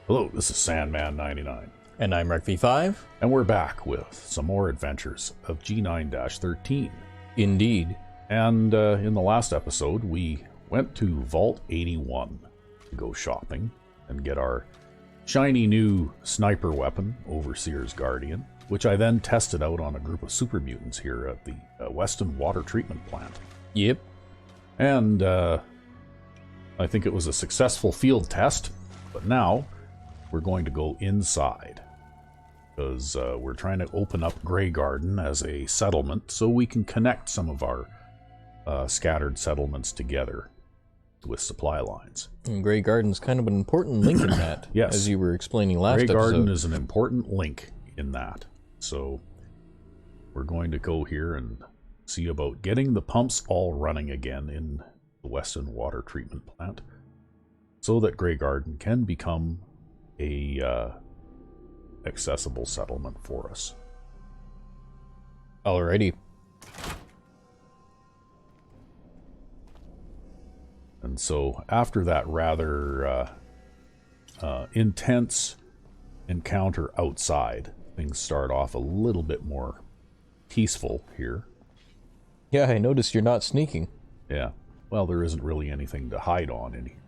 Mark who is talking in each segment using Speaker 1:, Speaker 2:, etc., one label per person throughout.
Speaker 1: Hello, this is Sandman 99.
Speaker 2: And I'm RecV5.
Speaker 1: And we're back with some more adventures of G9-13.
Speaker 2: Indeed.
Speaker 1: And in the last episode, we went to Vault 81 to go shopping and get our shiny new sniper weapon, Overseer's Guardian, which I then tested out on a group of super mutants here at the Weston Water Treatment Plant.
Speaker 2: Yep.
Speaker 1: And I think it was a successful field test, but now we're going to go inside because we're trying to open up Graygarden as a settlement so we can connect some of our scattered settlements together with supply lines.
Speaker 2: And Graygarden's kind of an important link in that,
Speaker 1: yes,
Speaker 2: as you were explaining last episode.
Speaker 1: Graygarden is an important link in that. So we're going to go here and see about getting the pumps all running again in the Weston Water Treatment Plant so that Graygarden can become a accessible settlement for us.
Speaker 2: Alrighty.
Speaker 1: And so after that rather intense encounter outside, things start off a little bit more peaceful here.
Speaker 2: Yeah, I noticed you're not sneaking.
Speaker 1: Yeah. Well, there isn't really anything to hide on in here.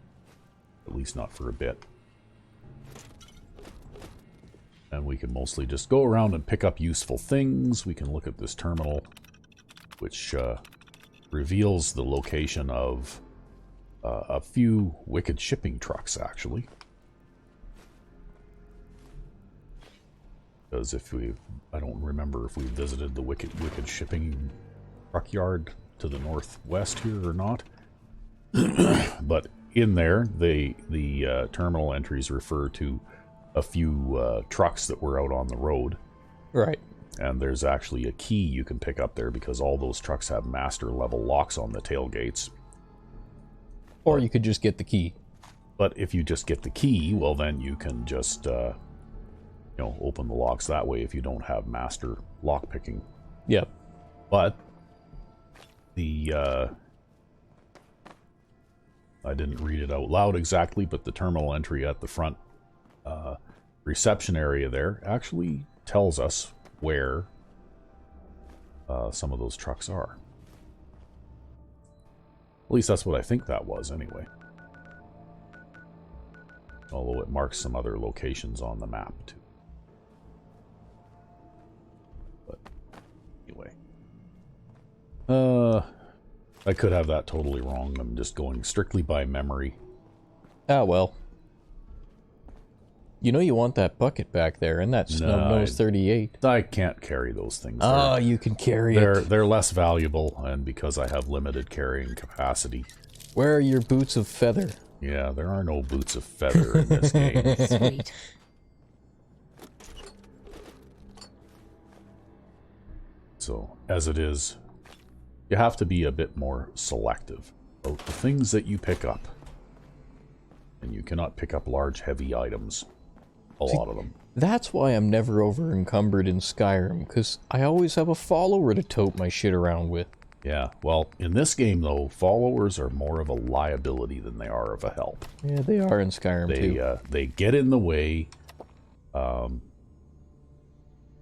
Speaker 1: At least not for a bit. And we can mostly just go around and pick up useful things. We can look at this terminal, which reveals the location of a few wicked shipping trucks, actually. Because I don't remember if we visited the wicked shipping truck yard to the northwest here or not. But in there, the terminal entries refer to a few trucks that were out on the road.
Speaker 2: Right.
Speaker 1: And there's actually a key you can pick up there because all those trucks have master level locks on the tailgates.
Speaker 2: Or you could just get the key.
Speaker 1: But if you just get the key, well then you can just open the locks that way if you don't have master lock picking.
Speaker 2: Yep.
Speaker 1: But the I didn't read it out loud exactly, but the terminal entry at the front reception area there actually tells us where some of those trucks are. At least that's what I think that was anyway. Although it marks some other locations on the map too. But anyway. I could have that totally wrong. I'm just going strictly by memory.
Speaker 2: Ah, well. You know you want that bucket back there, and that Snub-Nose 38.
Speaker 1: I can't carry those things.
Speaker 2: Oh, you can carry it.
Speaker 1: They're less valuable, and because I have limited carrying capacity.
Speaker 2: Where are your boots of feather?
Speaker 1: Yeah, there are no boots of feather in this game.
Speaker 3: Sweet.
Speaker 1: So, as it is, you have to be a bit more selective about the things that you pick up. And you cannot pick up large, heavy items. A lot of them.
Speaker 2: That's why I'm never over encumbered in Skyrim, because I always have a follower to tote my shit around with.
Speaker 1: Yeah, well, in this game, though, followers are more of a liability than they are of a help.
Speaker 2: Yeah, they are in Skyrim, too.
Speaker 1: They get in the way.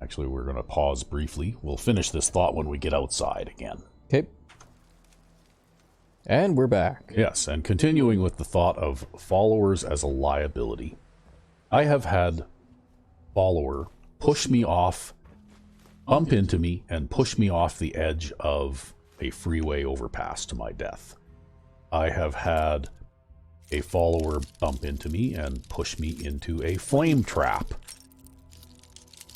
Speaker 1: Actually, we're going to pause briefly. We'll finish this thought when we get outside again.
Speaker 2: Okay. And we're back.
Speaker 1: Yes, and continuing with the thought of followers as a liability. I have had follower push me off, bump into me, and push me off the edge of a freeway overpass to my death. I have had a follower bump into me and push me into a flame trap,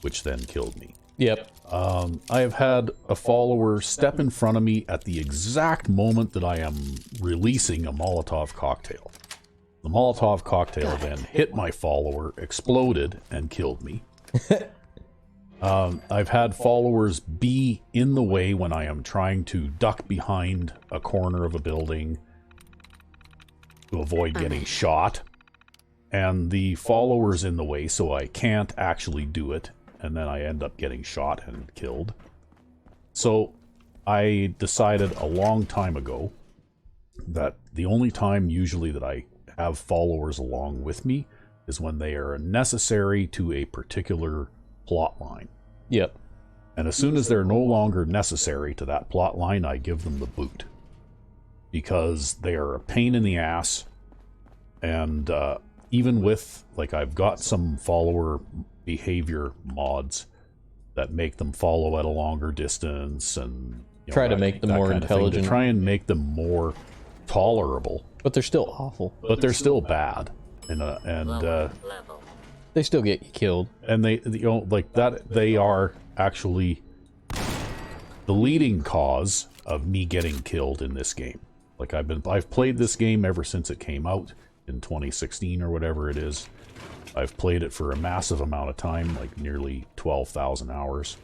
Speaker 1: which then killed me.
Speaker 2: Yep.
Speaker 1: I have had a follower step in front of me at the exact moment that I am releasing a Molotov cocktail. The Molotov cocktail then hit my follower, exploded, and killed me. I've had followers be in the way when I am trying to duck behind a corner of a building to avoid getting shot. And the follower's in the way, so I can't actually do it. And then I end up getting shot and killed. So I decided a long time ago that the only time usually that I have followers along with me is when they are necessary to a particular plot line.
Speaker 2: Yep.
Speaker 1: And as soon as they're no longer necessary to that plot line, I give them the boot. Because they are a pain in the ass. And even with, like, I've got some follower behavior mods that make them follow at a longer distance and
Speaker 2: try to make them more intelligent.
Speaker 1: To try and make them more tolerable.
Speaker 2: But they're still awful.
Speaker 1: But they're still bad. And
Speaker 2: they still get you killed.
Speaker 1: And they like that, they are actually the leading cause of me getting killed in this game. Like I've played this game ever since it came out in 2016 or whatever it is. I've played it for a massive amount of time, like nearly 12,000 hours.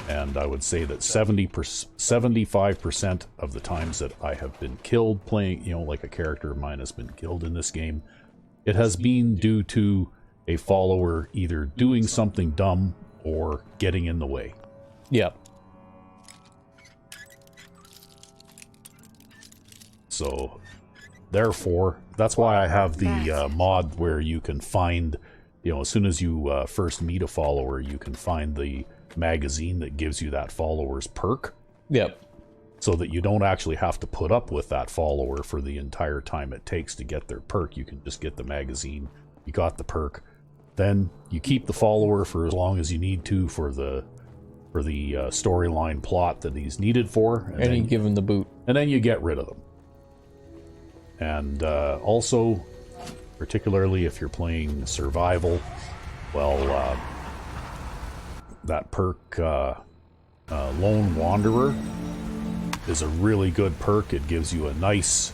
Speaker 1: And I would say that 75% of the times that I have been killed playing, like a character of mine has been killed in this game, it has been due to a follower either doing something dumb or getting in the way.
Speaker 2: Yep.
Speaker 1: So, therefore, that's why I have the mod where you can find, as soon as you first meet a follower, you can find the magazine that gives you that follower's perk.
Speaker 2: Yep.
Speaker 1: So that you don't actually have to put up with that follower for the entire time it takes to get their perk. You can just get the magazine, you got the perk, then you keep the follower for as long as you need to for the storyline plot that he's needed for.
Speaker 2: And then you give him the boot. And
Speaker 1: then you get rid of them. And also, particularly if you're playing survival, well, that perk, Lone Wanderer, is a really good perk. It gives you a nice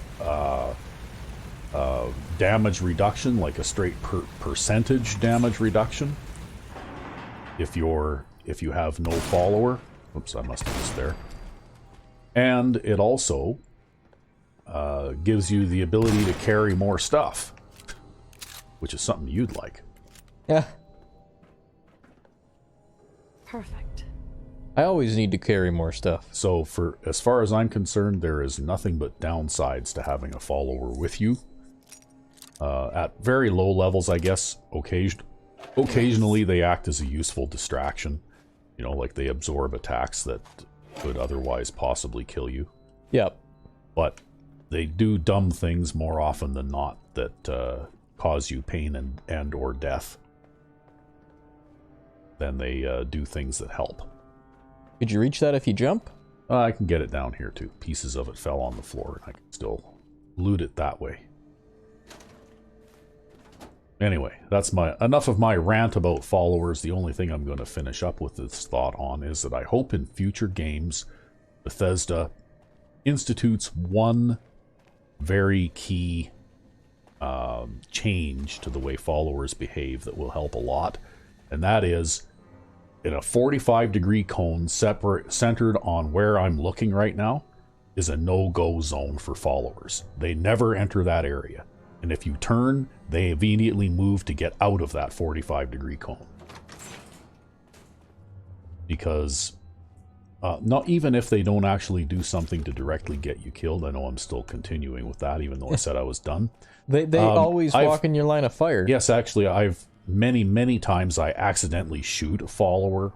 Speaker 1: damage reduction, like a straight percentage damage reduction. If you have no follower. Oops, I must have missed there. And it also gives you the ability to carry more stuff, which is something you'd like.
Speaker 2: Yeah.
Speaker 3: Perfect.
Speaker 2: I always need to carry more stuff.
Speaker 1: So as far as I'm concerned, there is nothing but downsides to having a follower with you. At very low levels, I guess, occasionally they act as a useful distraction. Like they absorb attacks that could otherwise possibly kill you.
Speaker 2: Yep.
Speaker 1: But they do dumb things more often than not that cause you pain and or death. Then they do things that help.
Speaker 2: Could you reach that if you jump?
Speaker 1: I can get it down here too. Pieces of it fell on the floor, and I can still loot it that way. Anyway, that's enough of my rant about followers. The only thing I'm going to finish up with this thought on is that I hope in future games, Bethesda institutes one very key change to the way followers behave that will help a lot, and that is in a 45-degree cone centered on where I'm looking right now is a no-go zone for followers. They never enter that area. And if you turn, they immediately move to get out of that 45-degree cone. Because not even if they don't actually do something to directly get you killed, I know I'm still continuing with that even though I said I was done.
Speaker 2: They always walk in your line of fire.
Speaker 1: Yes, actually, I've many times I accidentally shoot a follower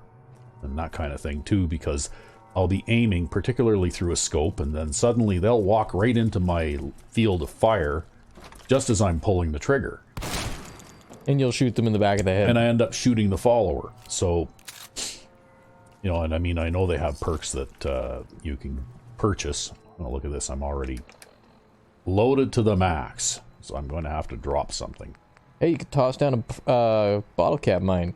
Speaker 1: and that kind of thing too, because I'll be aiming particularly through a scope and then suddenly they'll walk right into my field of fire just as I'm pulling the trigger.
Speaker 2: And you'll shoot them in the back of the head.
Speaker 1: And I end up shooting the follower. So, and I mean, I know they have perks that you can purchase. Oh, look at this. I'm already loaded to the max. So I'm going to have to drop something.
Speaker 2: Hey, you could toss down a bottle cap mine.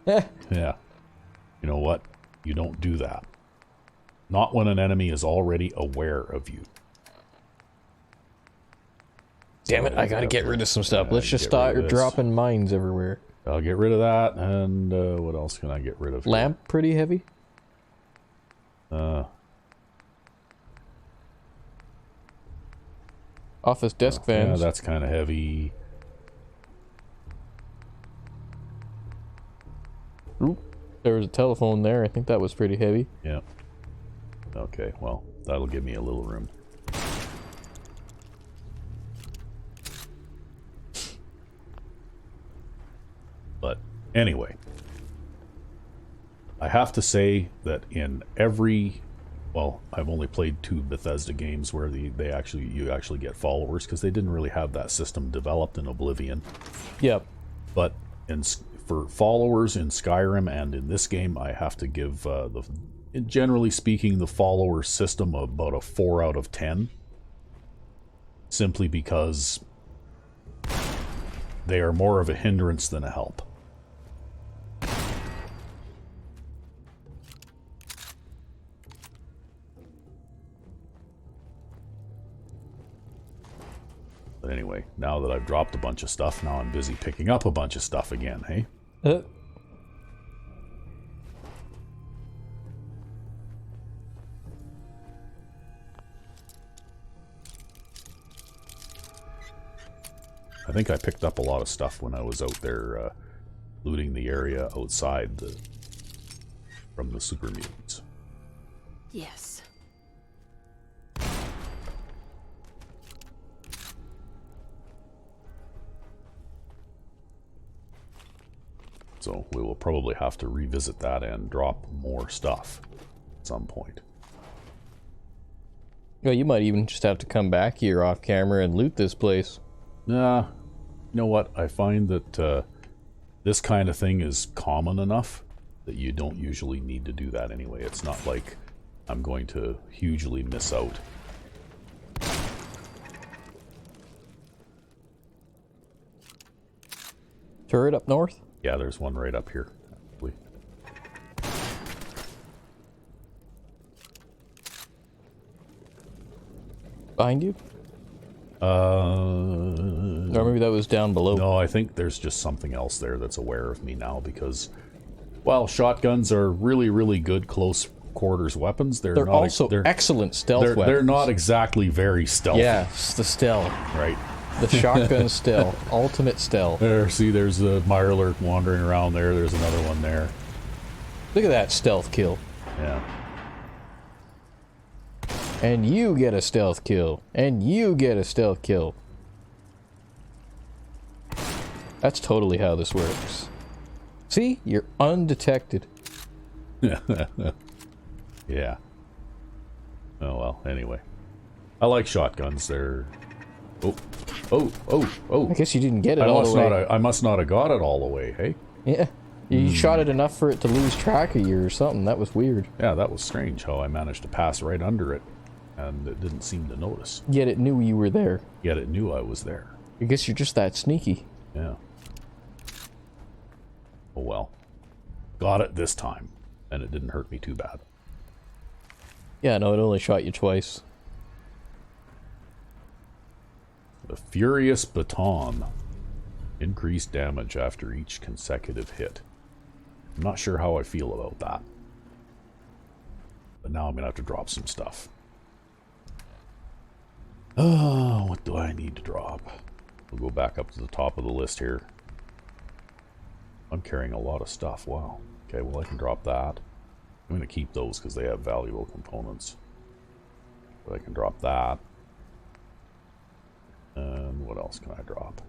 Speaker 1: Yeah. You know what? You don't do that. Not when an enemy is already aware of you.
Speaker 2: Damn it, I gotta get rid of some stuff. Let's just start dropping mines everywhere.
Speaker 1: I'll get rid of that, and what else can I get rid of?
Speaker 2: Lamp pretty heavy? Office desk fans.
Speaker 1: Yeah, that's kind of heavy.
Speaker 2: Oop, there was a telephone there. I think that was pretty heavy.
Speaker 1: Yeah. Okay, well, that'll give me a little room. But anyway, I have to say that in every, well, I've only played 2 Bethesda games where you actually get followers, because they didn't really have that system developed in Oblivion.
Speaker 2: Yep.
Speaker 1: But for followers in Skyrim and in this game, I have to give generally speaking, the follower system about a 4 out of 10, simply because they are more of a hindrance than a help. But anyway, now that I've dropped a bunch of stuff, now I'm busy picking up a bunch of stuff again, hey? I think I picked up a lot of stuff when I was out there looting the area outside from the super mutants.
Speaker 3: Yes.
Speaker 1: So we will probably have to revisit that and drop more stuff at some point.
Speaker 2: Well, you might even just have to come back here off camera and loot this place.
Speaker 1: Nah, you know what? I find that this kind of thing is common enough that you don't usually need to do that anyway. It's not like I'm going to hugely miss out.
Speaker 2: Turret up north?
Speaker 1: Yeah, there's one right up here, actually.
Speaker 2: Behind you? Or maybe that was down below.
Speaker 1: No, I think there's just something else there that's aware of me now, because while shotguns are really, really good close quarters weapons, they're not
Speaker 2: also excellent stealth weapons.
Speaker 1: They're not exactly very stealthy.
Speaker 2: Yeah, it's the stealth.
Speaker 1: Right.
Speaker 2: The shotgun stealth. Ultimate stealth.
Speaker 1: There, see, there's a mirelurk wandering around there. There's another one there.
Speaker 2: Look at that stealth kill.
Speaker 1: Yeah.
Speaker 2: And you get a stealth kill. And you get a stealth kill. That's totally how this works. See? You're undetected.
Speaker 1: Yeah. Oh well, anyway. I like shotguns. They're... Oh.
Speaker 2: I guess you didn't get it all the way.
Speaker 1: I must not have got it all the way, hey?
Speaker 2: Yeah. You shot it enough for it to lose track of you or something. That was weird.
Speaker 1: Yeah, that was strange how I managed to pass right under it, and it didn't seem to notice.
Speaker 2: Yet it knew you were there.
Speaker 1: Yet it knew I was there.
Speaker 2: I guess you're just that sneaky.
Speaker 1: Yeah. Oh well. Got it this time, and it didn't hurt me too bad.
Speaker 2: Yeah, no, it only shot you twice.
Speaker 1: The Furious Baton. Increased damage after each consecutive hit. I'm not sure how I feel about that. But now I'm going to have to drop some stuff. Oh, what do I need to drop? We'll go back up to the top of the list here. I'm carrying a lot of stuff. Wow. Okay, well I can drop that. I'm going to keep those because they have valuable components. But I can drop that. And what else can I drop?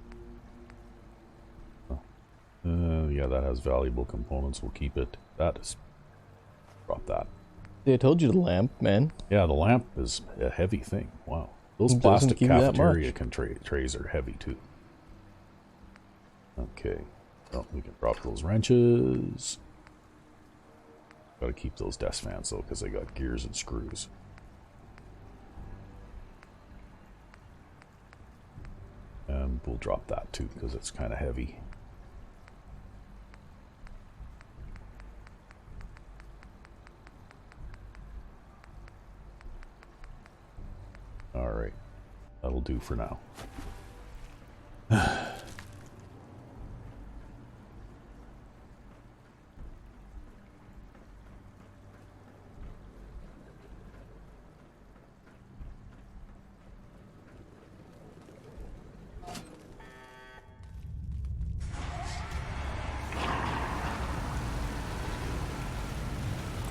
Speaker 1: Yeah, that has valuable components. We'll keep it. That is... Drop that.
Speaker 2: I told you the lamp, man.
Speaker 1: Yeah, the lamp is a heavy thing. Wow. Those
Speaker 2: It doesn't
Speaker 1: plastic
Speaker 2: give you that
Speaker 1: cafeteria
Speaker 2: much.
Speaker 1: trays are heavy too. Okay. Oh, we can drop those wrenches. Gotta keep those desk fans though, because they got gears and screws. And we'll drop that too, because it's kind of heavy. Alright. That'll do for now.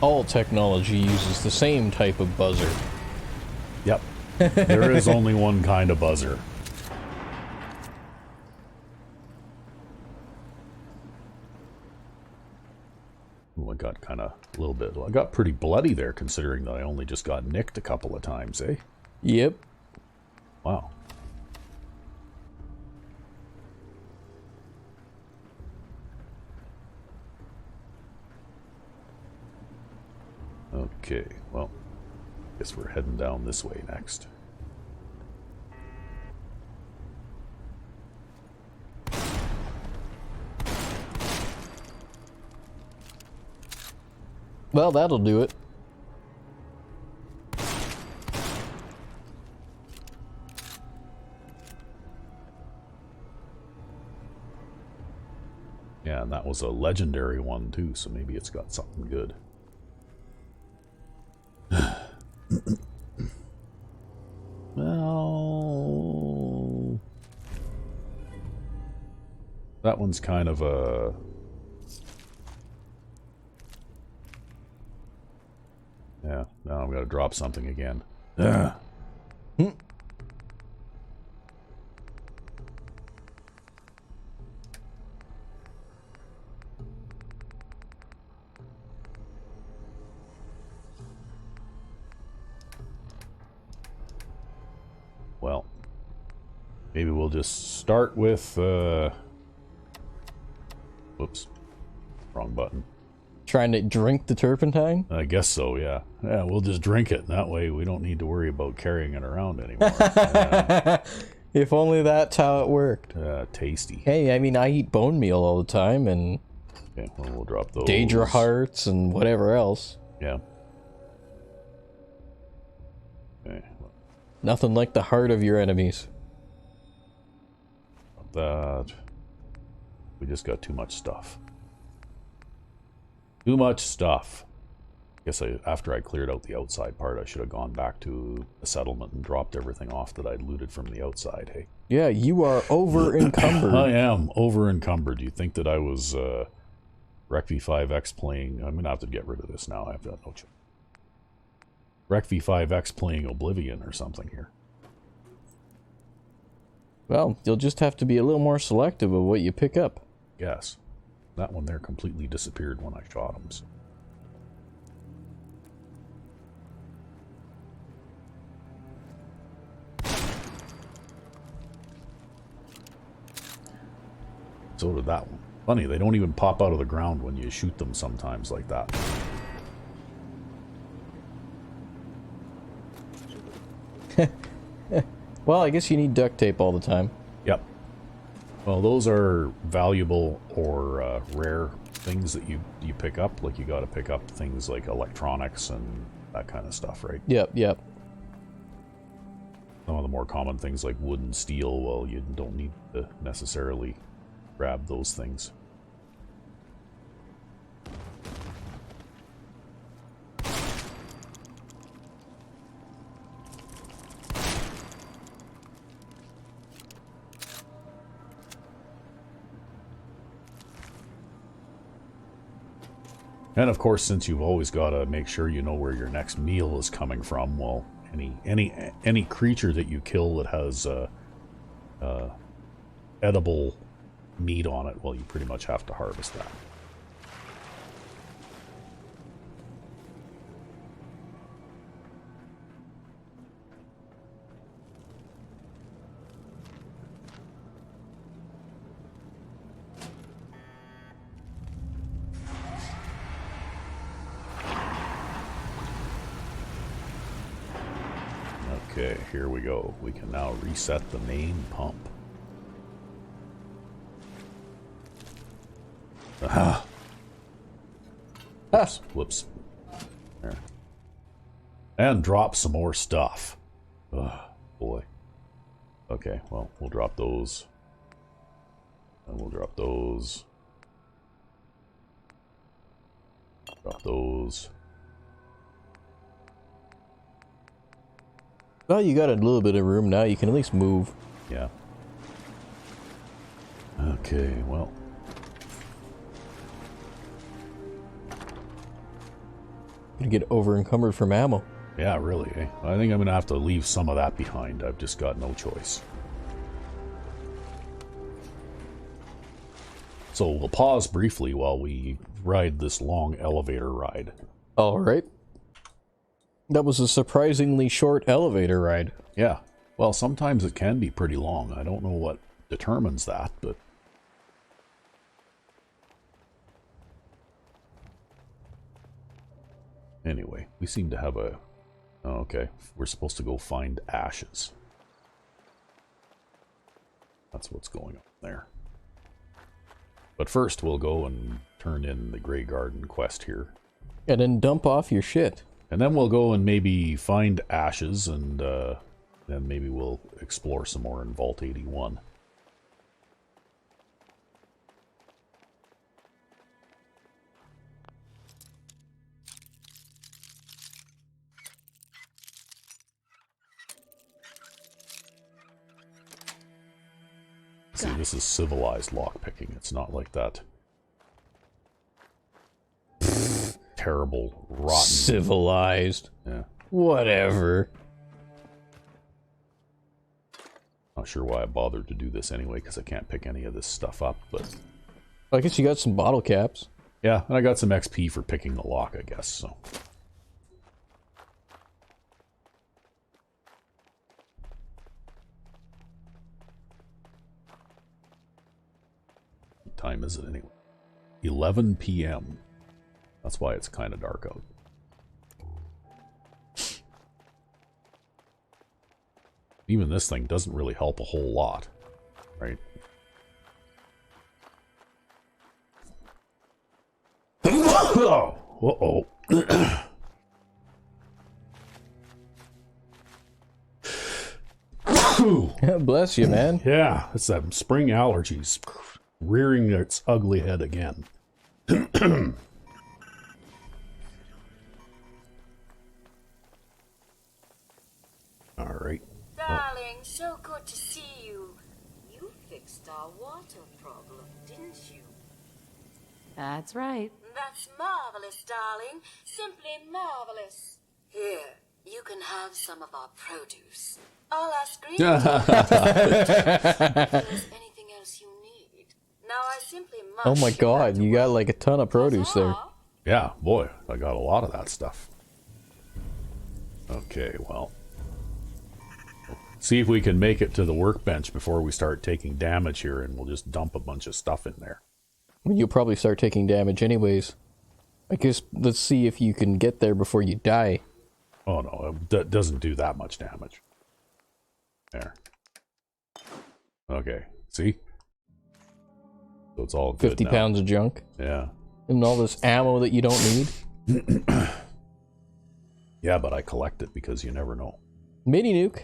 Speaker 2: All technology uses the same type of buzzer.
Speaker 1: Yep. There is only one kind of buzzer. I got kind of a little bit. I got pretty bloody there, considering that I only just got nicked a couple of times, eh?
Speaker 2: Yep.
Speaker 1: Wow. Okay, well, guess we're heading down this way next.
Speaker 2: Well, that'll do it.
Speaker 1: Yeah, and that was a legendary one too, so maybe it's got something good. Well, that one's kind of a... Yeah, now I'm gonna drop something again. Well, maybe we'll just start with, whoops, wrong button.
Speaker 2: Trying to drink the turpentine?
Speaker 1: I guess so, yeah. Yeah, we'll just drink it. That way we don't need to worry about carrying it around anymore.
Speaker 2: If only that's how it worked.
Speaker 1: Tasty.
Speaker 2: Hey, I mean, I eat bone meal all the time, and
Speaker 1: Okay, well, we'll drop those.
Speaker 2: Daedra hearts and whatever else.
Speaker 1: Yeah. Okay,
Speaker 2: Nothing like the heart of your enemies.
Speaker 1: that. We just got too much stuff. Too much stuff. Guess after I cleared out the outside part, I should have gone back to the settlement and dropped everything off that I'd looted from the outside, hey?
Speaker 2: Yeah, you are over encumbered.
Speaker 1: I am over encumbered. You think that I was Rec V5X playing... I'm gonna have to get rid of this now. I've got no choice. Rec V5X playing Oblivion or something here.
Speaker 2: Well, you'll just have to be a little more selective of what you pick up.
Speaker 1: Yes. That one there completely disappeared when I shot him. So. So did that one. Funny, they don't even pop out of the ground when you shoot them sometimes like that.
Speaker 2: Well, I guess you need duct tape all the time.
Speaker 1: Yep. Well, those are valuable or rare things that you pick up. Like, you got to pick up things like electronics and that kind of stuff, right?
Speaker 2: Yep, yep.
Speaker 1: Some of the more common things like wood and steel, well, you don't need to necessarily grab those things. And of course, since you've always got to make sure you know where your next meal is coming from, well, any creature that you kill that has edible meat on it, well, you pretty much have to harvest that. Okay, here we go. We can now reset the main pump. Aha! Whoops, whoops. There. And drop some more stuff. Ugh, boy. Okay, well, we'll drop those. And we'll drop those. Drop those.
Speaker 2: Well, you got a little bit of room now. You can at least move.
Speaker 1: Yeah. Okay, well.
Speaker 2: You get over encumbered from ammo.
Speaker 1: Yeah, really, eh? I think I'm gonna have to leave some of that behind. I've just got no choice. So we'll pause briefly while we ride this long elevator ride.
Speaker 2: All right. That was a surprisingly short elevator ride.
Speaker 1: Yeah. Well, sometimes it can be pretty long. I don't know what determines that, but... Anyway, we seem to have a... Oh, okay, we're supposed to go find ashes. That's what's going on there. But first, we'll go and turn in the Graygarden quest here.
Speaker 2: And then dump off your shit.
Speaker 1: And then we'll go and maybe find ashes, and then maybe we'll explore some more in Vault 81. See, this is civilized lockpicking. It's not like that terrible, rotten...
Speaker 2: Civilized.
Speaker 1: Yeah.
Speaker 2: Whatever.
Speaker 1: Not sure why I bothered to do this anyway, because I can't pick any of this stuff up, but...
Speaker 2: I guess you got some bottle caps.
Speaker 1: Yeah, and I got some XP for picking the lock, I guess, so... What time is it anyway? 11 p.m. That's why it's kind of dark out. Even this thing doesn't really help a whole lot, right? Uh-oh.
Speaker 2: Bless you, man.
Speaker 1: Yeah, it's that spring allergies rearing its ugly head again. All right.
Speaker 4: Darling, so good to see you. You fixed our water problem, didn't you?
Speaker 3: That's right.
Speaker 4: That's marvelous, darling. Simply marvelous. Here, you can have some of our produce. I'll ask Green if there's anything else you need. Now I simply must...
Speaker 2: Oh my god, you got like a ton of produce there.
Speaker 1: Yeah, boy, I got a lot of that stuff. Okay, well. See if we can make it to the workbench before we start taking damage here, and we'll just dump a bunch of stuff in there.
Speaker 2: You'll probably start taking damage anyways. I guess let's see if you can get there before you die.
Speaker 1: Oh no, it doesn't do that much damage. There. Okay, see? So it's all good
Speaker 2: 50
Speaker 1: now.
Speaker 2: pounds of junk.
Speaker 1: Yeah.
Speaker 2: And all this ammo that you don't need.
Speaker 1: Yeah, but I collect it because you never know.
Speaker 2: Mini nuke.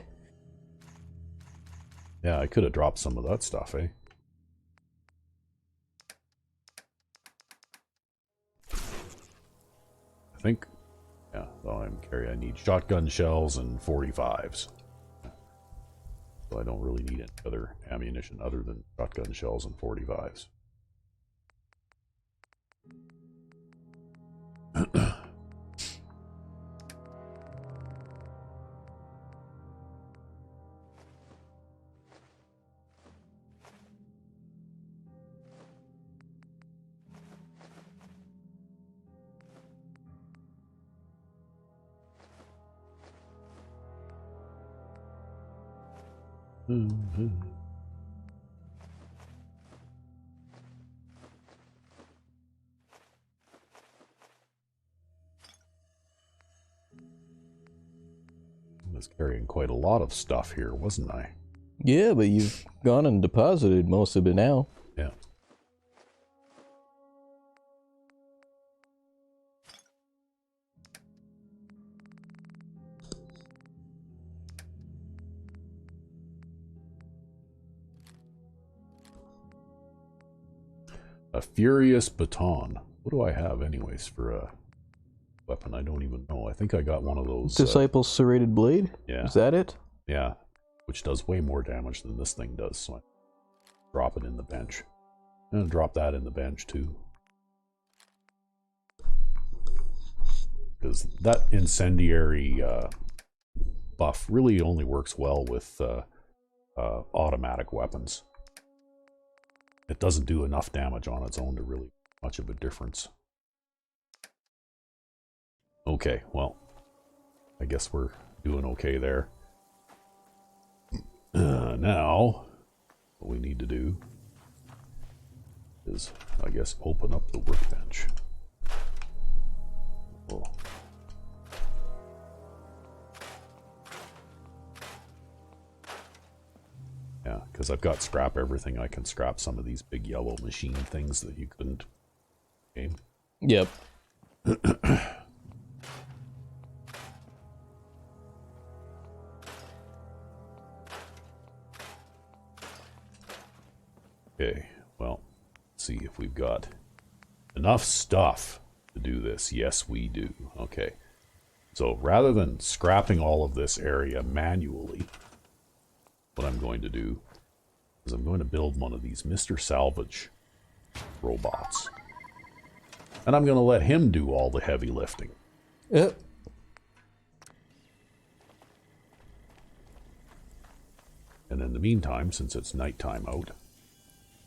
Speaker 1: Yeah, I could have dropped some of that stuff, eh? I think, yeah, I need shotgun shells and 45s. So I don't really need any other ammunition other than shotgun shells and 45s. I was carrying quite a lot of stuff here, wasn't I?
Speaker 2: Yeah, but you've gone and deposited most of it now.
Speaker 1: Yeah. A furious baton. What do I have anyways for a weapon? I don't even know. I think I got one of those.
Speaker 2: Disciple's serrated blade?
Speaker 1: Yeah.
Speaker 2: Is that it?
Speaker 1: Yeah. Which does way more damage than this thing does, so I drop it in the bench. I'm gonna drop that in the bench too. Because that incendiary buff really only works well with automatic weapons. it doesn't do enough damage on its own to really much of a difference. Okay, well, I guess we're doing okay there. Now, what we need to do is, I guess, open up the workbench. Oh. Yeah, because I've got scrap everything. I can scrap some of these big yellow machine things that you couldn't game.
Speaker 2: Yep.
Speaker 1: Okay, well, let's see if we've got enough stuff to do this. Yes, we do. Okay. So rather than scrapping all of this area manually, what I'm going to do is I'm going to build one of these Mr. Salvage robots. And I'm going to let him do all the heavy lifting.
Speaker 2: Yep.
Speaker 1: And in the meantime, since it's nighttime out,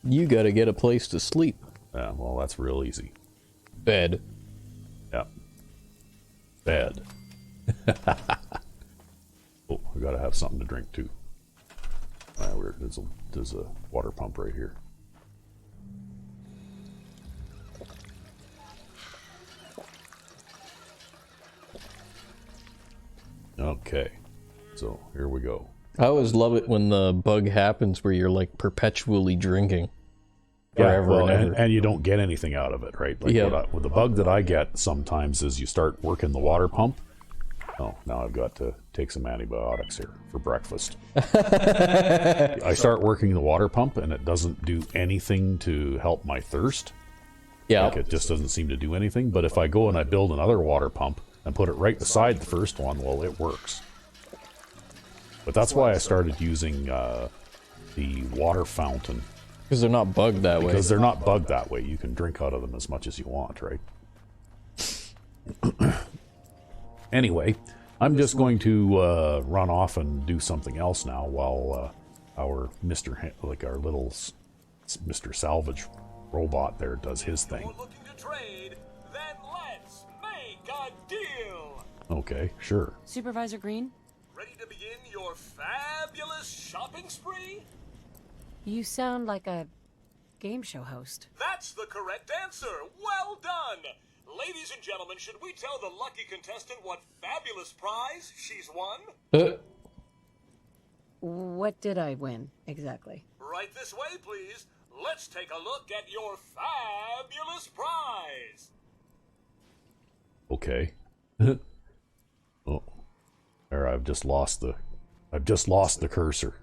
Speaker 2: You gotta get a place to sleep.
Speaker 1: yeah, well, that's real easy.
Speaker 2: Bed.
Speaker 1: Yeah. Bed. Oh, I gotta have something to drink too. There's a water pump right here. Okay, so here we go.
Speaker 2: I always love it when the bug happens where you're like perpetually drinking.
Speaker 1: Yeah,
Speaker 2: Forever
Speaker 1: well,
Speaker 2: and ever.
Speaker 1: and you don't get anything out of it, right? Like
Speaker 2: Yeah.
Speaker 1: what the bug that I get sometimes is you start working the water pump. Oh, now I've got to take some antibiotics here for breakfast. I start working the water pump and it doesn't do anything to help my thirst.
Speaker 2: Yeah.
Speaker 1: Like it just doesn't seem to do anything. But if I go and I build another water pump and put it right beside the first one, well, it works. But that's why I started using the water fountain.
Speaker 2: Because they're not bugged that way.
Speaker 1: Because they're not bugged that way. You can drink out of them as much as you want, right? Anyway, I'm just going to run off and do something else now while our our little Mr. Salvage robot there does his thing.
Speaker 5: You're looking to trade? Then let's make a deal.
Speaker 1: Okay, sure.
Speaker 3: Supervisor Green,
Speaker 5: Ready to begin your fabulous shopping spree?
Speaker 3: you sound like a game show host.
Speaker 5: That's the correct answer. Well done. Ladies and gentlemen, should we tell the lucky contestant what fabulous prize she's won?
Speaker 3: What did I win, exactly?
Speaker 5: Right this way, please. Let's take a look at your fabulous prize.
Speaker 1: Okay. Oh, there, I've just lost the cursor.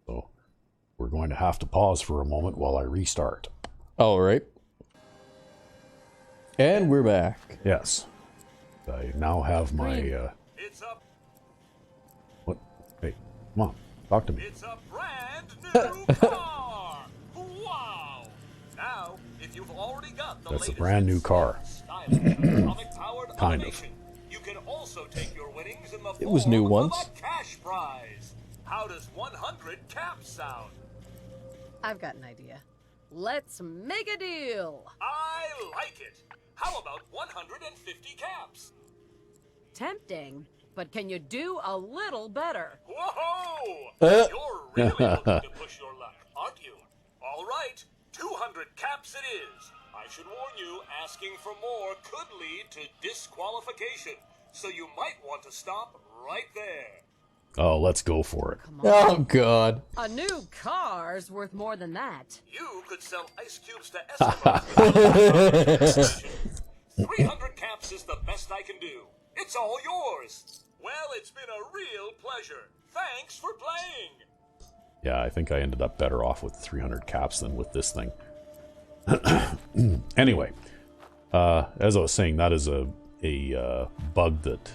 Speaker 1: So we're going to have to pause for a moment while I restart.
Speaker 2: All right. And we're back.
Speaker 1: Yes. I now have my
Speaker 5: It's a
Speaker 1: what? Hey, come on, talk to me.
Speaker 5: It's a brand new car! Wow! Now, if you've already got the
Speaker 1: That's a
Speaker 5: latest
Speaker 1: brand new car.
Speaker 5: stylish atomic-powered
Speaker 1: Kind of.
Speaker 5: automation, you can also take your winnings in the
Speaker 2: It was new
Speaker 5: form of
Speaker 2: once.
Speaker 5: a cash prize. How does 100 caps sound?
Speaker 3: I've got an idea. Let's make a deal.
Speaker 5: I like it. How about 150 caps?
Speaker 3: Tempting, but can you do a little better?
Speaker 5: Whoa!
Speaker 2: Uh.
Speaker 5: You're really looking to push your luck, aren't you? All right, 200 caps it is. I should warn you, asking for more could lead to disqualification, so you might want to stop right there.
Speaker 1: Oh, let's go for it.
Speaker 2: Oh, God.
Speaker 3: A new car's worth more than that.
Speaker 5: You could sell ice cubes to Eskimos. 300 caps is the best I can do. It's all yours. Well, it's been a real pleasure. Thanks for playing.
Speaker 1: Yeah, I think I ended up better off with 300 caps than with this thing. Anyway, as I was saying, that is a bug that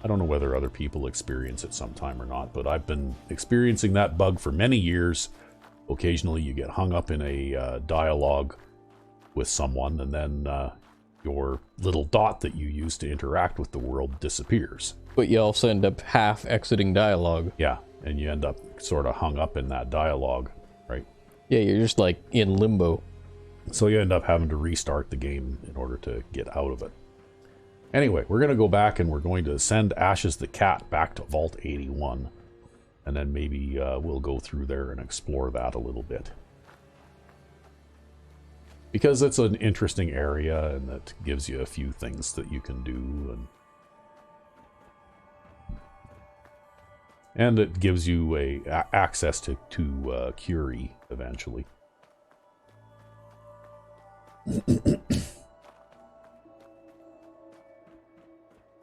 Speaker 1: I don't know whether other people experience it sometime or not, but I've been experiencing that bug for many years. Occasionally you get hung up in a dialogue with someone, and then your little dot that you use to interact with the world disappears.
Speaker 2: But you also end up half exiting dialogue.
Speaker 1: Yeah, and you end up sort of hung up in that dialogue, right?
Speaker 2: Yeah, you're just like in limbo.
Speaker 1: So you end up having to restart the game in order to get out of it. Anyway, we're going to go back and we're going to send Ashes the cat back to Vault 81. And then maybe we'll go through there and explore that a little bit. Because it's an interesting area and that gives you a few things that you can do. And it gives you access to Curie eventually.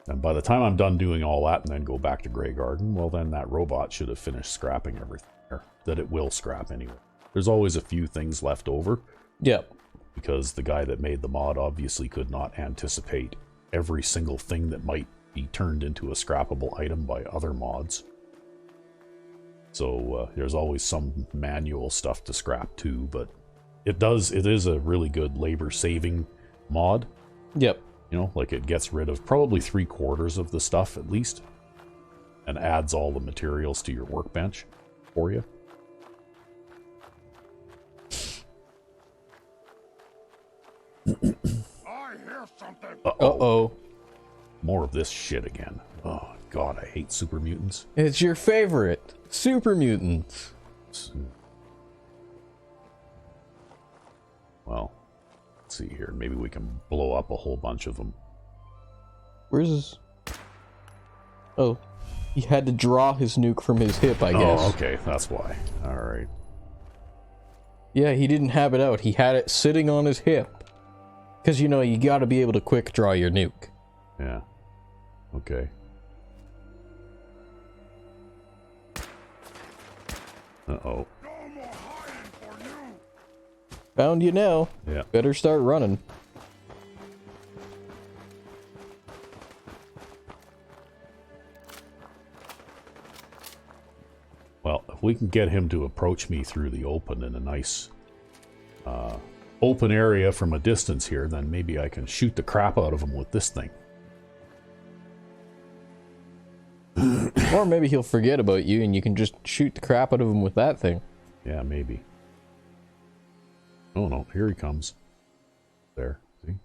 Speaker 1: And by the time I'm done doing all that and then go back to Graygarden, well then that robot should have finished scrapping everything. Or that it will scrap anyway. There's always a few things left over.
Speaker 2: Yep.
Speaker 1: Because the guy that made the mod obviously could not anticipate every single thing that might be turned into a scrappable item by other mods. So there's always some manual stuff to scrap too, but it is a really good labor-saving mod.
Speaker 2: Yep.
Speaker 1: You know, like it gets rid of probably 3/4 of the stuff at least, and adds all the materials to your workbench for you.
Speaker 6: I hear something.
Speaker 2: Uh-oh.
Speaker 1: More of this shit again. Oh god, I hate super mutants.
Speaker 2: It's your favorite. Super mutants.
Speaker 1: Well, let's see here. Maybe we can blow up a whole bunch of them.
Speaker 2: Where's his... Oh. He had to draw his nuke from his hip, I guess.
Speaker 1: Oh, okay. That's why. Alright.
Speaker 2: Yeah, he didn't have it out. He had it sitting on his hip. Because, you know, you gotta be able to quick draw your nuke.
Speaker 1: Yeah. Okay. Uh-oh.
Speaker 6: No more hiding for you.
Speaker 2: Found you now.
Speaker 1: Yeah.
Speaker 2: Better start running.
Speaker 1: Well, if we can get him to approach me through the open in a nice open area from a distance here, then maybe I can shoot the crap out of him with this thing.
Speaker 2: Or maybe he'll forget about you and you can just shoot the crap out of him with that thing.
Speaker 1: Yeah, maybe. Oh no, here he comes. There, see?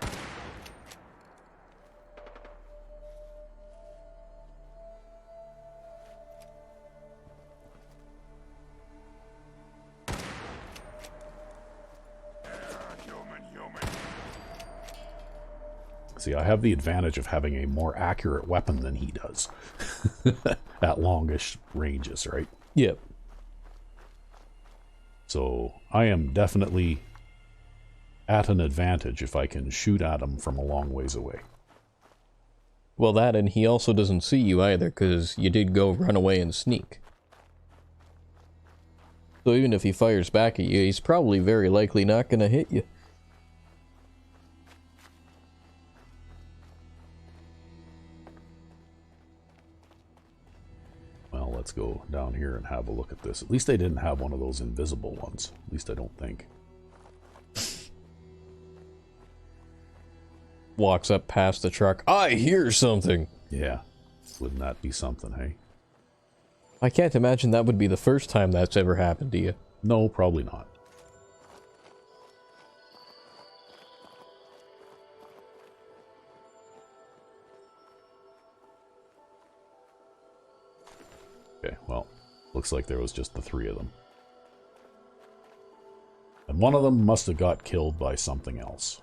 Speaker 1: See, I have the advantage of having a more accurate weapon than he does. At longish ranges, right?
Speaker 2: Yep.
Speaker 1: So, I am definitely at an advantage if I can shoot at him from a long ways away.
Speaker 2: Well, that, and he also doesn't see you either, because you did go run away and sneak. So even if he fires back at you, he's probably very likely not going to hit you.
Speaker 1: Well, let's go down here and have a look at this. At least they didn't have one of those invisible ones. At least I don't think.
Speaker 2: Walks up past the truck. I hear something!
Speaker 1: Yeah. Wouldn't that be something, hey?
Speaker 2: I can't imagine that would be the first time that's ever happened to you.
Speaker 1: No, probably not. Okay, well, looks like there was just the 3 of them. And one of them must have got killed by something else.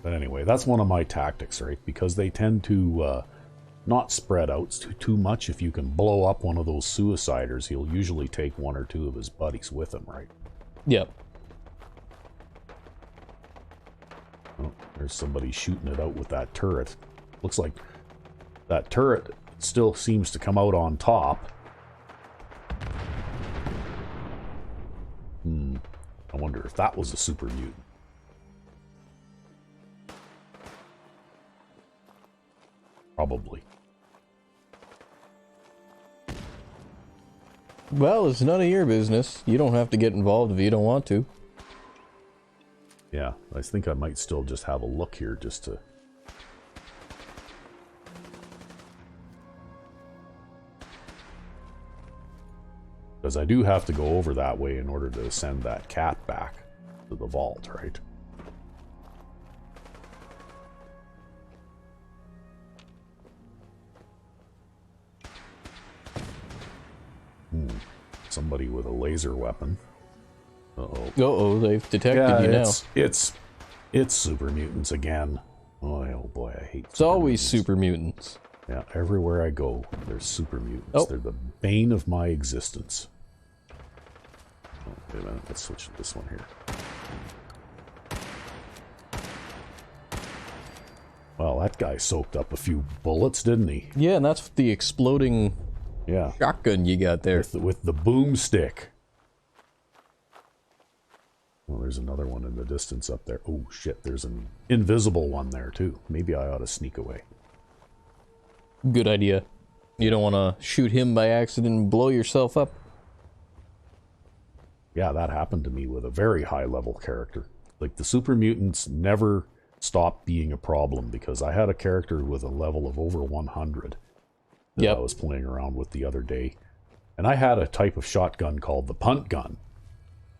Speaker 1: But anyway, that's one of my tactics, right? Because they tend to not spread out too much. If you can blow up one of those suiciders, he'll usually take 1 or 2 of his buddies with him, right?
Speaker 2: Yep.
Speaker 1: Oh, there's somebody shooting it out with that turret. Looks like that turret still seems to come out on top. I wonder if that was a super mutant. Probably.
Speaker 2: Well, it's none of your business. You don't have to get involved if you don't want to.
Speaker 1: Yeah, I think I might still just have a look here just to... Because I do have to go over that way in order to send that cat back to the vault, right? Somebody with a laser weapon. Uh-oh.
Speaker 2: Uh-oh, they've detected you now.
Speaker 1: It's super mutants again. Oh boy, I hate
Speaker 2: It's always super mutants.
Speaker 1: Yeah, everywhere I go, there's super mutants.
Speaker 2: Oh.
Speaker 1: They're the bane of my existence. Oh, wait a minute, let's switch to this one here. Well, that guy soaked up a few bullets, didn't he?
Speaker 2: Yeah, and that's the exploding
Speaker 1: Yeah.
Speaker 2: shotgun you got there.
Speaker 1: With the boomstick. Well, there's another one in the distance up there. Oh, shit, there's an invisible one there, too. Maybe I ought to sneak away.
Speaker 2: Good idea. You don't want to shoot him by accident and blow yourself up.
Speaker 1: Yeah, that happened to me with a very high-level character. Like, the super mutants never stopped being a problem because I had a character with a level of over 100 that I was playing around with the other day. And I had a type of shotgun called the punt gun.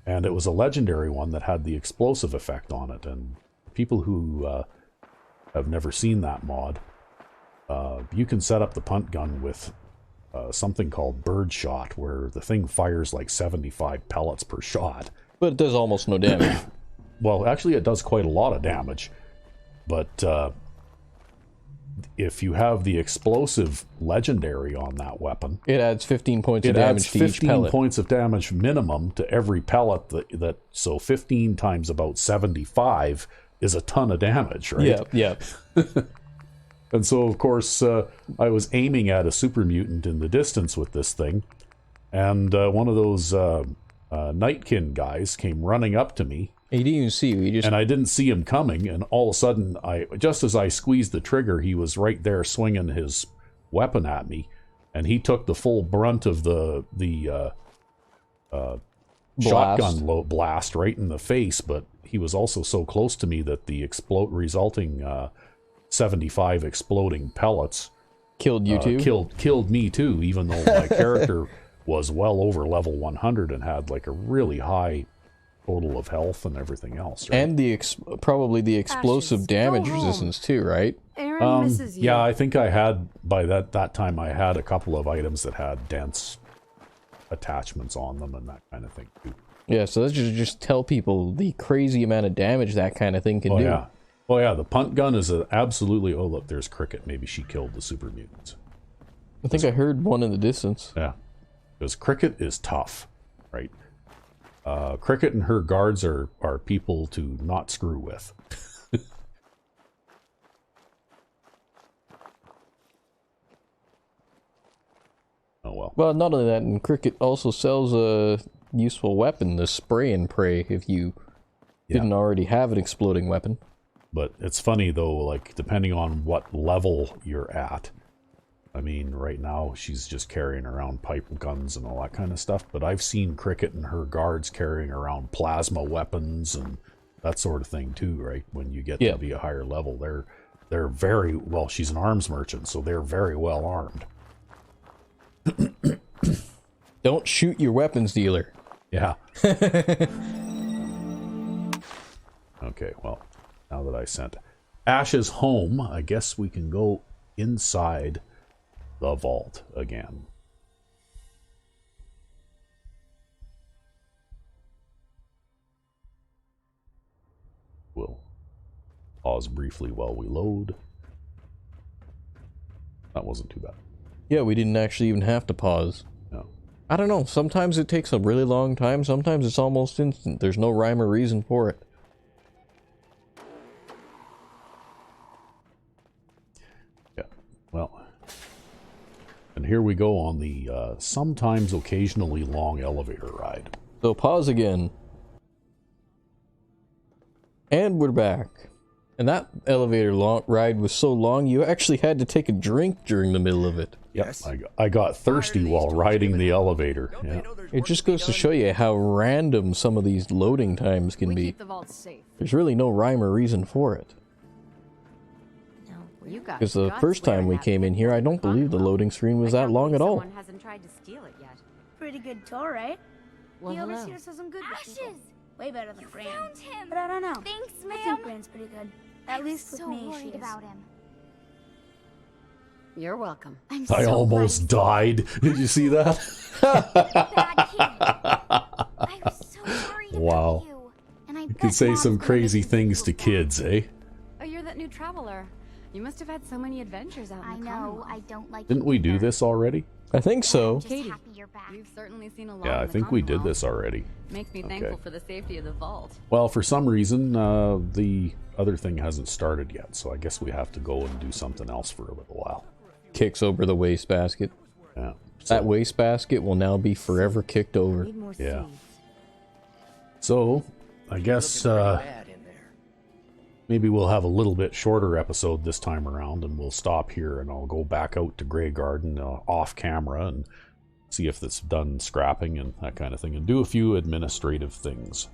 Speaker 1: And it was a legendary one that had the explosive effect on it. And people who have never seen that mod, you can set up the punt gun with something called bird shot, where the thing fires like 75 pellets per shot.
Speaker 2: But it does almost no damage.
Speaker 1: Well, actually it does quite a lot of damage. But if you have the explosive legendary on that weapon,
Speaker 2: it adds 15 points of damage to each pellet.
Speaker 1: 15 points of damage minimum to every pellet. So 15 times about 75 is a ton of damage, right?
Speaker 2: Yeah.
Speaker 1: And so, of course, I was aiming at a super mutant in the distance with this thing, and one of those Nightkin guys came running up to me.
Speaker 2: He didn't even see you.
Speaker 1: And I didn't see him coming, and all of a sudden, just as I squeezed the trigger, he was right there swinging his weapon at me, and he took the full brunt of the shotgun blast right in the face, but he was also so close to me that the resulting 75 exploding pellets
Speaker 2: killed you too?
Speaker 1: Killed me too, even though my character was well over level 100 and had like a really high total of health and everything else, right?
Speaker 2: And probably the explosive damage resistance too, right?
Speaker 3: Aaron misses you.
Speaker 1: Yeah, I think I had, by that time, I had a couple of items that had dense attachments on them and that kind of thing too.
Speaker 2: Yeah, so let's just tell people the crazy amount of damage that kind of thing can do.
Speaker 1: Yeah. Oh yeah, the punt gun is absolutely... Oh look, there's Cricket. Maybe she killed the super mutants.
Speaker 2: I think I heard one in the distance.
Speaker 1: Yeah, because Cricket is tough, right? Cricket and her guards are people to not screw with. Oh well.
Speaker 2: Well, not only that, and Cricket also sells a useful weapon, the spray and pray, if you didn't already have an exploding weapon.
Speaker 1: But it's funny though, like depending on what level you're at. I mean, right now she's just carrying around pipe guns and all that kind of stuff, but I've seen Cricket and her guards carrying around plasma weapons and that sort of thing too, right? When you get to be a higher level, they're very well, she's an arms merchant, so they're very well armed.
Speaker 2: Don't shoot your weapons dealer.
Speaker 1: Yeah. Okay, well, now that I sent Ashes home, I guess we can go inside the vault again. We'll pause briefly while we load. That wasn't too bad.
Speaker 2: Yeah, we didn't actually even have to pause.
Speaker 1: No.
Speaker 2: I don't know, sometimes it takes a really long time, sometimes it's almost instant. There's no rhyme or reason for it.
Speaker 1: Yeah, well... And here we go on the sometimes occasionally long elevator ride.
Speaker 2: So pause again. And we're back. And that elevator ride was so long, you actually had to take a drink during the middle of it.
Speaker 1: Yep, I got thirsty while riding the elevator. Yeah.
Speaker 2: It just goes to show you how random some of these loading times can
Speaker 3: We
Speaker 2: be.
Speaker 3: keep the vault safe.
Speaker 2: There's really no rhyme or reason for it.
Speaker 3: You got
Speaker 2: Because the
Speaker 3: guts
Speaker 2: first time
Speaker 3: wearing
Speaker 2: we
Speaker 3: that
Speaker 2: came in here, I don't believe the loading screen was that long at all.
Speaker 7: Someone hasn't tried to steal it yet.
Speaker 8: Pretty good tour, right?
Speaker 3: Well,
Speaker 8: the
Speaker 3: hello.
Speaker 8: overseer says I'm good with people.
Speaker 7: Ashes!
Speaker 8: Way better than Fran.
Speaker 7: Found him!
Speaker 8: But I don't know.
Speaker 7: Thanks,
Speaker 8: I
Speaker 7: ma'am!
Speaker 8: think Fran's pretty good. At least with
Speaker 7: so
Speaker 8: me, she
Speaker 7: worried
Speaker 8: is.
Speaker 7: about him.
Speaker 3: You're welcome.
Speaker 7: I'm
Speaker 1: I
Speaker 7: so
Speaker 1: almost died. Did you see that?
Speaker 7: bad kid. I was so worried
Speaker 1: Wow.
Speaker 7: about you. And I
Speaker 1: You can say some crazy things to kids, eh?
Speaker 9: Oh, you're that new traveler. You must have had so many adventures out
Speaker 7: I
Speaker 9: in the
Speaker 7: know,
Speaker 9: Commonwealth.
Speaker 7: I don't like
Speaker 1: Didn't
Speaker 7: you
Speaker 1: we do
Speaker 7: either.
Speaker 1: this already?
Speaker 2: I think so.
Speaker 7: I'm just
Speaker 9: Katie,
Speaker 7: happy you're back.
Speaker 9: You've certainly seen a lot.
Speaker 1: Yeah,
Speaker 9: in
Speaker 1: I
Speaker 9: the
Speaker 1: think we did
Speaker 9: Commonwealth.
Speaker 1: this already.
Speaker 9: Makes me
Speaker 1: Okay.
Speaker 9: thankful for the safety of the vault.
Speaker 1: Well, for some reason, the other thing hasn't started yet, so I guess we have to go and do something else for a little while.
Speaker 2: Kicks over the wastebasket.
Speaker 1: Yeah.
Speaker 2: That wastebasket will now be forever kicked over.
Speaker 9: Need more
Speaker 1: Yeah.
Speaker 9: seeds.
Speaker 1: So, I guess maybe we'll have a little bit shorter episode this time around, and we'll stop here, and I'll go back out to Graygarden off camera and see if it's done scrapping and that kind of thing, and do a few administrative things.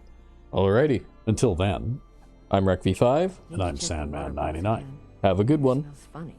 Speaker 2: Alrighty.
Speaker 1: Until then,
Speaker 2: I'm RecV5.
Speaker 1: and I'm Sandman99.
Speaker 2: Have a good one.
Speaker 9: Smells funny.